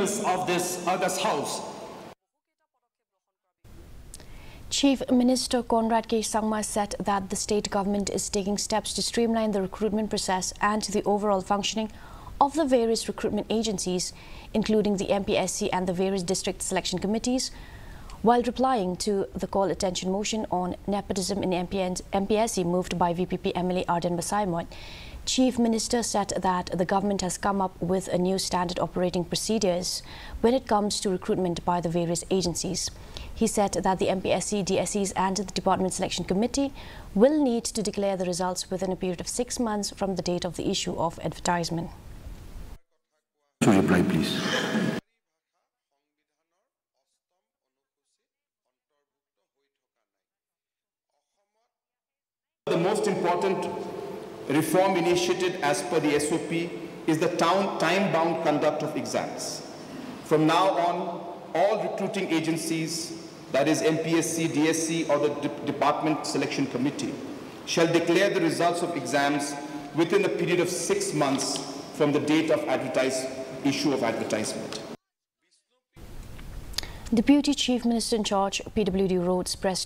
members of this August House. Chief Minister Conrad K. Sangma said that the state government is taking steps to streamline the recruitment process and the overall functioning of the various recruitment agencies, including the MPSC and the various district selection committees. While replying to the call attention motion on nepotism in MPSC moved by VPP MLA Arden Basaimot, Chief Minister said that the government has come up with a new standard operating procedures when it comes to recruitment by the various agencies. He said that the MPSC, DSCs and the Department Selection Committee will need to declare the results within a period of 6 months from the date of the issue of advertisement. To reply, please. The most important reform initiated as per the SOP is the time-bound conduct of exams. From now on, all recruiting agencies, that is MPSC, DSC or the Department Selection Committee, shall declare the results of exams within a period of 6 months from the date of issue of advertisement. Deputy Chief Minister in charge, PWD Roads, pressed